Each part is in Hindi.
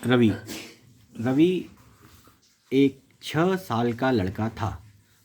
रवि रवि एक 6 साल का लड़का था।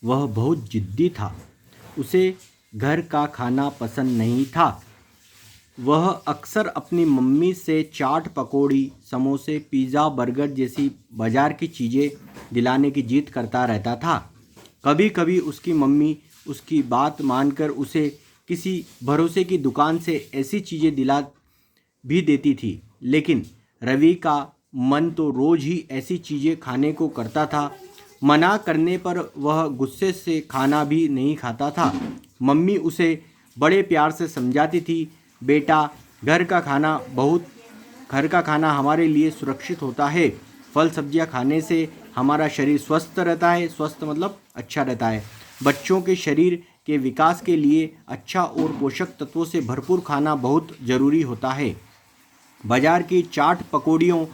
वह बहुत जिद्दी था। उसे घर का खाना पसंद नहीं था। वह अक्सर अपनी मम्मी से चाट पकौड़ी, समोसे, पिज़्ज़ा, बर्गर जैसी बाज़ार की चीज़ें दिलाने की जिद करता रहता था। कभी कभी उसकी मम्मी उसकी बात मानकर उसे किसी भरोसे की दुकान से ऐसी चीज़ें दिला भी देती थी, लेकिन रवि का मन तो रोज़ ही ऐसी चीज़ें खाने को करता था। मना करने पर वह गुस्से से खाना भी नहीं खाता था। मम्मी उसे बड़े प्यार से समझाती थी, बेटा, घर का खाना हमारे लिए सुरक्षित होता है। फल सब्जियां खाने से हमारा शरीर स्वस्थ रहता है। स्वस्थ मतलब अच्छा रहता है। बच्चों के शरीर के विकास के लिए अच्छा और पोषक तत्वों से भरपूर खाना बहुत ज़रूरी होता है। बाजार की चाट पकौड़ियों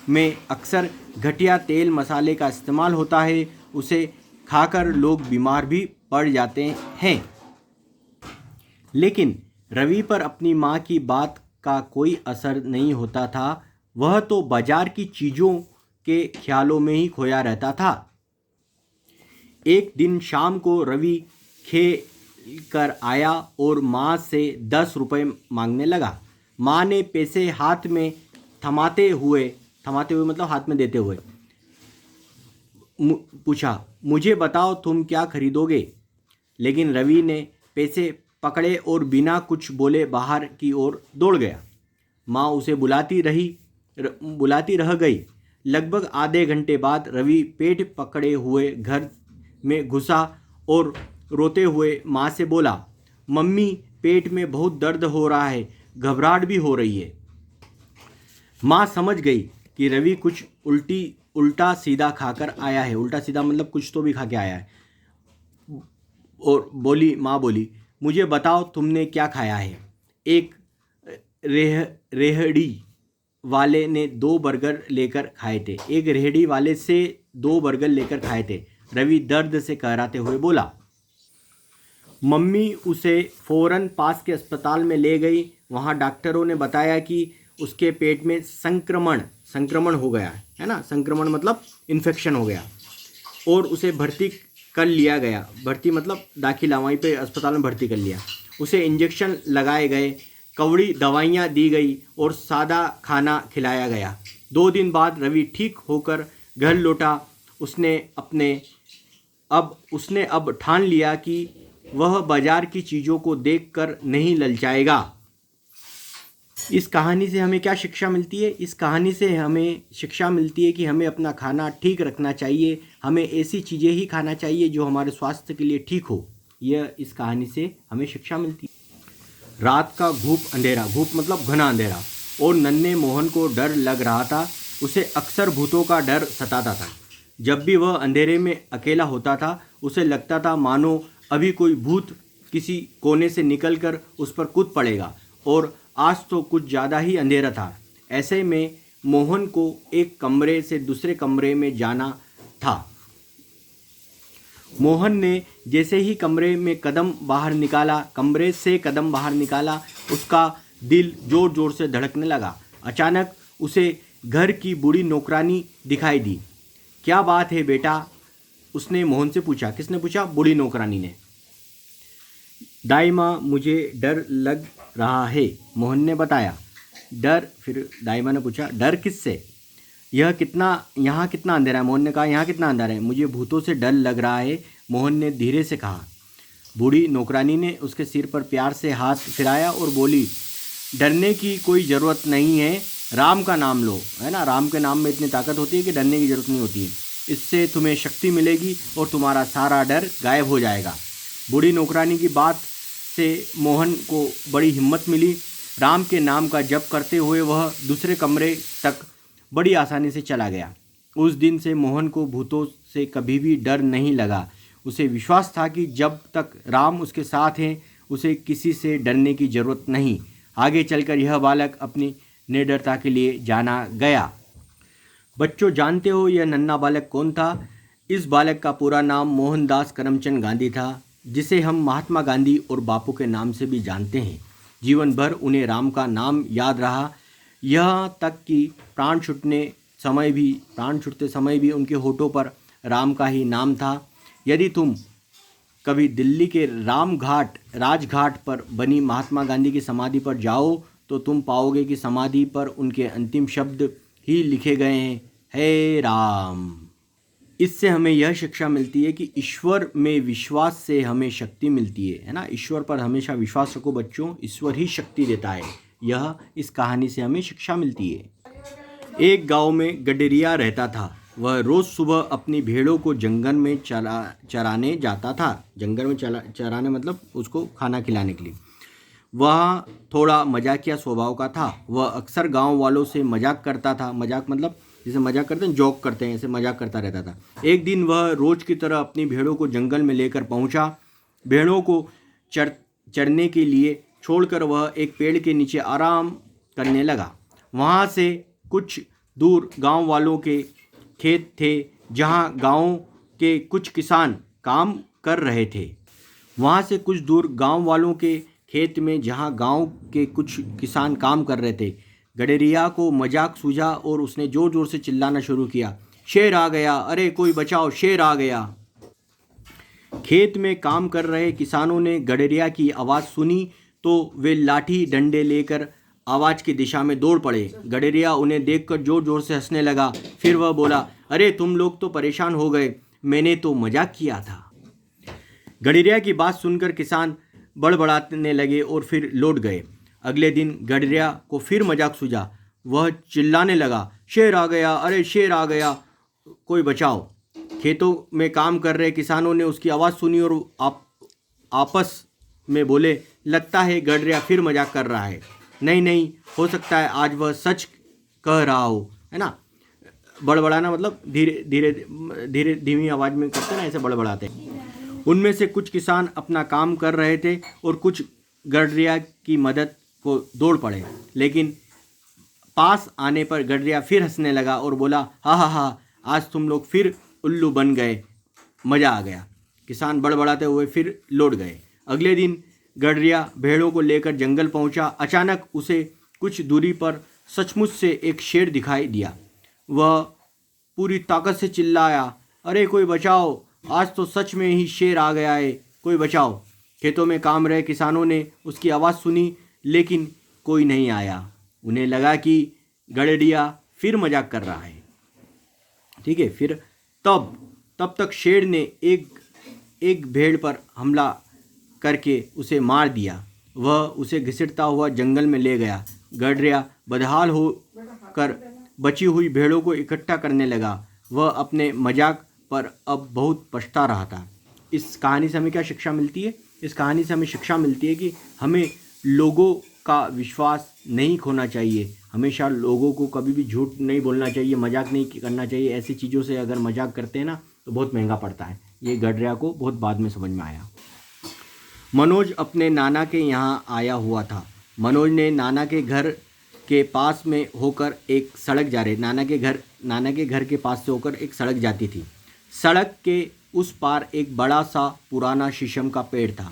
में अक्सर घटिया तेल मसाले का इस्तेमाल होता है। उसे खाकर लोग बीमार भी पड़ जाते हैं। लेकिन रवि पर अपनी माँ की बात का कोई असर नहीं होता था। वह तो बाजार की चीज़ों के ख्यालों में ही खोया रहता था। एक दिन शाम को रवि खेल कर आया और माँ से 10 रुपये मांगने लगा। माँ ने पैसे हाथ में थमाते हुए मतलब हाथ में देते हुए पूछा, मुझे बताओ तुम क्या खरीदोगे? लेकिन रवि ने पैसे पकड़े और बिना कुछ बोले बाहर की ओर दौड़ गया। माँ उसे बुलाती रह गई। लगभग आधे घंटे बाद रवि पेट पकड़े हुए घर में घुसा और रोते हुए माँ से बोला, मम्मी, पेट में बहुत दर्द हो रहा है, घबराहट भी हो रही है। माँ समझ गई कि रवि कुछ उल्टा सीधा खाकर आया है। उल्टा सीधा मतलब कुछ तो भी खा के आया है। और माँ बोली, मुझे बताओ तुमने क्या खाया है? एक रेहड़ी वाले ने 2 बर्गर लेकर खाए थे। एक रेहड़ी वाले से 2 बर्गर लेकर खाए थे, रवि दर्द से कहराते हुए बोला। मम्मी उसे फौरन पास के अस्पताल में ले गई। वहाँ डॉक्टरों ने बताया कि उसके पेट में संक्रमण हो गया है ना। संक्रमण मतलब इन्फेक्शन हो गया और उसे भर्ती कर लिया गया। भर्ती मतलब दाखिला, वहीं पे अस्पताल में भर्ती कर लिया। उसे इंजेक्शन लगाए गए, कवड़ी दवाइयाँ दी गई और सादा खाना खिलाया गया। 2 दिन बाद रवि ठीक होकर घर लौटा। उसने अब ठान लिया कि वह बाजार की चीज़ों को देखकर नहीं ललचाएगा। इस कहानी से हमें क्या शिक्षा मिलती है? इस कहानी से हमें शिक्षा मिलती है कि हमें अपना खाना ठीक रखना चाहिए। हमें ऐसी चीज़ें ही खाना चाहिए जो हमारे स्वास्थ्य के लिए ठीक हो। यह इस कहानी से हमें शिक्षा मिलती है। रात का घूप मतलब घना अंधेरा, और नन्हे मोहन को डर लग रहा था। उसे अक्सर भूतों का डर सताता था। जब भी वह अंधेरे में अकेला होता था, उसे लगता था मानो अभी कोई भूत किसी कोने से निकलकर उस पर कूद पड़ेगा। और आज तो कुछ ज़्यादा ही अंधेरा था। ऐसे में मोहन को एक कमरे से दूसरे कमरे में जाना था। मोहन ने जैसे ही कमरे से कदम बाहर निकाला, उसका दिल जोर जोर से धड़कने लगा। अचानक उसे घर की बूढ़ी नौकरानी दिखाई दी। क्या बात है बेटा? उसने मोहन से पूछा। किसने पूछा? बूढ़ी नौकरानी ने। दाई माँ, मुझे डर लग रहा है, मोहन ने बताया। डर? फिर दाई माँ ने पूछा, डर किससे? यहाँ कितना अंधेरा है? मोहन ने कहा, यहाँ कितना अंधेरा है? मुझे भूतों से डर लग रहा है, मोहन ने धीरे से कहा। बूढ़ी नौकरानी ने उसके सिर पर प्यार से हाथ फिराया और बोली, डरने की कोई ज़रूरत नहीं है, राम का नाम लो, है ना। राम के नाम में इतनी ताकत होती है कि डरने की ज़रूरत नहीं होती है। इससे तुम्हें शक्ति मिलेगी और तुम्हारा सारा डर गायब हो जाएगा। बूढ़ी नौकरानी की बात से मोहन को बड़ी हिम्मत मिली। राम के नाम का जप करते हुए वह दूसरे कमरे तक बड़ी आसानी से चला गया। उस दिन से मोहन को भूतों से कभी भी डर नहीं लगा। उसे विश्वास था कि जब तक राम उसके साथ हैं, उसे किसी से डरने की ज़रूरत नहीं। आगे चलकर यह बालक अपनी निडरता के लिए जाना गया। बच्चों, जानते हो यह नन्हा बालक कौन था? इस बालक का पूरा नाम मोहनदास करमचंद गांधी था, जिसे हम महात्मा गांधी और बापू के नाम से भी जानते हैं। जीवन भर उन्हें राम का नाम याद रहा, यहाँ तक कि प्राण छूटने समय भी, प्राण छूटते समय भी उनके होठों पर राम का ही नाम था। यदि तुम कभी दिल्ली के राजघाट पर बनी महात्मा गांधी की समाधि पर जाओ तो तुम पाओगे कि समाधि पर उनके अंतिम शब्द ही लिखे गए हैं, हे राम। इससे हमें यह शिक्षा मिलती है कि ईश्वर में विश्वास से हमें शक्ति मिलती है ना। ईश्वर पर हमेशा विश्वास रखो बच्चों, ईश्वर ही शक्ति देता है। यह इस कहानी से हमें शिक्षा मिलती है। एक गांव में गडरिया रहता था। वह रोज़ सुबह अपनी भेड़ों को जंगल में चराने जाता था। जंगल में चराने मतलब उसको खाना खिलाने के लिए। वह थोड़ा मजाकिया स्वभाव का था। वह अक्सर गांव वालों से मजाक करता था। मजाक मतलब जैसे मजाक करते हैं, जोक करते हैं, ऐसे मजाक करता रहता था। एक दिन वह रोज़ की तरह अपनी भेड़ों को जंगल में लेकर पहुंचा। भेड़ों को चरने के लिए छोड़कर वह एक पेड़ के नीचे आराम करने लगा। वहाँ से कुछ दूर गांव वालों के खेत थे जहाँ गांव के कुछ किसान काम कर रहे थे। वहाँ से कुछ दूर गांव वालों के खेत में जहाँ गांव के कुछ किसान काम कर रहे थे, गडरिया को मजाक सूझा और उसने ज़ोर ज़ोर से चिल्लाना शुरू किया, शेर आ गया, अरे कोई बचाओ, शेर आ गया। खेत में काम कर रहे किसानों ने गडरिया की आवाज़ सुनी तो वे लाठी डंडे लेकर आवाज़ की दिशा में दौड़ पड़े। गडरिया उन्हें देखकर ज़ोर ज़ोर से हंसने लगा। फिर वह बोला, अरे तुम लोग तो परेशान हो गए, मैंने तो मजाक किया था। गडरिया की बात सुनकर किसान बड़बड़ाने लगे और फिर लौट गए। अगले दिन गडरिया को फिर मजाक सूझा। वह चिल्लाने लगा, शेर आ गया, अरे शेर आ गया, कोई बचाओ। खेतों में काम कर रहे किसानों ने उसकी आवाज़ सुनी और आपस में बोले, लगता है गडरिया फिर मजाक कर रहा है। नहीं नहीं, हो सकता है आज वह सच कह रहा हो, है ना। बड़बड़ाना मतलब धीरे धीमी आवाज़ में करते ना, ऐसे बड़बड़ाते। उनमें से कुछ किसान अपना काम कर रहे थे और कुछ गडरिया की मदद को दौड़ पड़े। लेकिन पास आने पर गडरिया फिर हंसने लगा और बोला, हा हा हा, आज तुम लोग फिर उल्लू बन गए, मज़ा आ गया। किसान बड़बड़ाते हुए फिर लौट गए। अगले दिन गडरिया भेड़ों को लेकर जंगल पहुंचा। अचानक उसे कुछ दूरी पर सचमुच से एक शेर दिखाई दिया। वह पूरी ताकत से चिल्लाया, अरे कोई बचाओ, आज तो सच में ही शेर आ गया है, कोई बचाओ। खेतों में काम रहे किसानों ने उसकी आवाज़ सुनी लेकिन कोई नहीं आया। उन्हें लगा कि गडरिया फिर मजाक कर रहा है। ठीक है, फिर तब तक शेर ने एक भेड़ पर हमला करके उसे मार दिया। वह उसे घसीटता हुआ जंगल में ले गया। गडरिया बदहाल हो कर बची हुई भेड़ों को इकट्ठा करने लगा। वह अपने मजाक पर अब बहुत पछता रहा था। इस कहानी से हमें क्या शिक्षा मिलती है? इस कहानी से हमें शिक्षा मिलती है कि हमें लोगों का विश्वास नहीं खोना चाहिए। हमेशा लोगों को कभी भी झूठ नहीं बोलना चाहिए, मजाक नहीं करना चाहिए। ऐसी चीज़ों से अगर मजाक करते हैं ना तो बहुत महंगा पड़ता है। ये गडरिया को बहुत बाद में समझ में आया। मनोज अपने नाना के यहाँ आया हुआ था। मनोज ने नाना के घर के पास में होकर एक सड़क जा रही नाना के घर के पास से होकर एक सड़क जाती थी। सड़क के उस पार एक बड़ा सा पुराना शीशम का पेड़ था।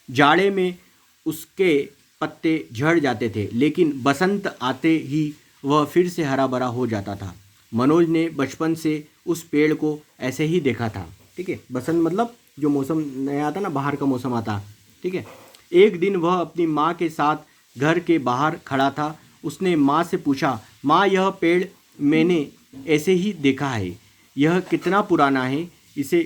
जाड़े में उसके पत्ते झड़ जाते थे, लेकिन बसंत आते ही वह फिर से हरा भरा हो जाता था। मनोज ने बचपन से उस पेड़ को ऐसे ही देखा था। ठीक है, बसंत मतलब जो मौसम नया आता ना, बाहर का मौसम आता। ठीक है, एक दिन वह अपनी माँ के साथ घर के बाहर खड़ा था। उसने माँ से पूछा, माँ यह पेड़ मैंने ऐसे ही देखा है, यह कितना पुराना है, इसे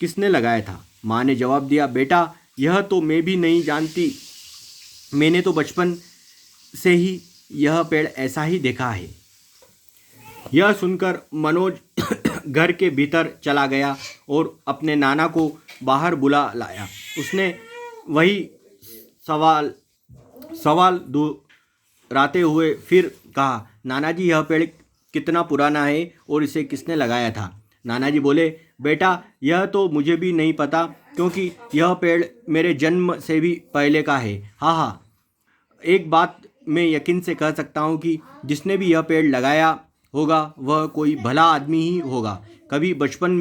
किसने लगाया था? माँ ने जवाब दिया, बेटा यह तो मैं भी नहीं जानती, मैंने तो बचपन से ही यह पेड़ ऐसा ही देखा है। यह सुनकर मनोज घर के भीतर चला गया और अपने नाना को बाहर बुला लाया। उसने वही सवाल दोहराते हुए फिर कहा, नाना जी यह पेड़ कितना पुराना है और इसे किसने लगाया था? नाना जी बोले, बेटा यह तो मुझे भी नहीं पता, क्योंकि यह पेड़ मेरे जन्म से भी पहले का है। हाँ हाँ, एक बात मैं यकीन से कह सकता हूँ कि जिसने भी यह पेड़ लगाया होगा वह कोई भला आदमी ही होगा। कभी बचपन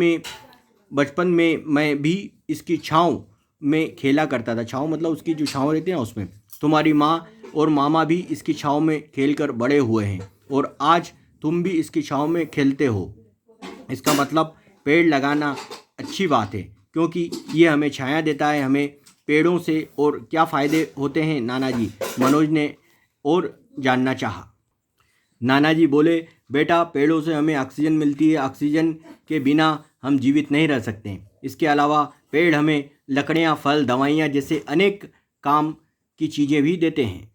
में मैं भी इसकी छाँव में खेला करता था। छाँव मतलब उसकी जो छाँव रहती है ना, उसमें। तुम्हारी माँ और मामा भी इसकी छाँव में खेलकर बड़े हुए हैं और आज तुम भी इसकी छाँव में खेलते हो। इसका मतलब पेड़ लगाना अच्छी बात है, क्योंकि ये हमें छाया देता है। हमें पेड़ों से और क्या फ़ायदे होते हैं नाना जी? मनोज ने और जानना चाहा। नाना जी बोले, बेटा, पेड़ों से हमें ऑक्सीजन मिलती है। ऑक्सीजन के बिना हम जीवित नहीं रह सकते। इसके अलावा पेड़ हमें लकड़ियाँ, फल, दवाइयाँ जैसे अनेक काम की चीज़ें भी देते हैं।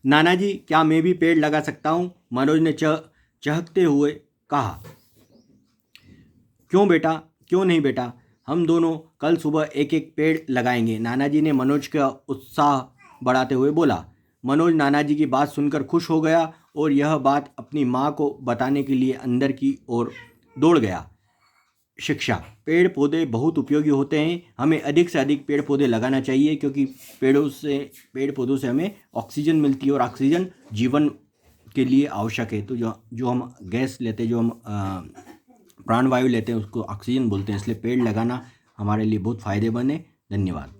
नाना जी, क्या मैं भी पेड़ लगा सकता हूँ? मनोज ने चहकते हुए कहा। क्यों बेटा, क्यों नहीं बेटा, हम दोनों कल सुबह एक एक पेड़ लगाएंगे। नाना जी ने मनोज का उत्साह बढ़ाते हुए बोला। मनोज नाना जी की बात सुनकर खुश हो गया और यह बात अपनी माँ को बताने के लिए अंदर की ओर दौड़ गया। शिक्षा, पेड़ पौधे बहुत उपयोगी होते हैं। हमें अधिक से अधिक पेड़ पौधे लगाना चाहिए, क्योंकि पेड़ पौधों से हमें ऑक्सीजन मिलती है और ऑक्सीजन जीवन के लिए आवश्यक है। तो जो हम गैस लेते हैं, जो हम प्राणवायु लेते हैं, उसको ऑक्सीजन बोलते हैं। इसलिए पेड़ लगाना हमारे लिए बहुत फ़ायदेमंद है। धन्यवाद।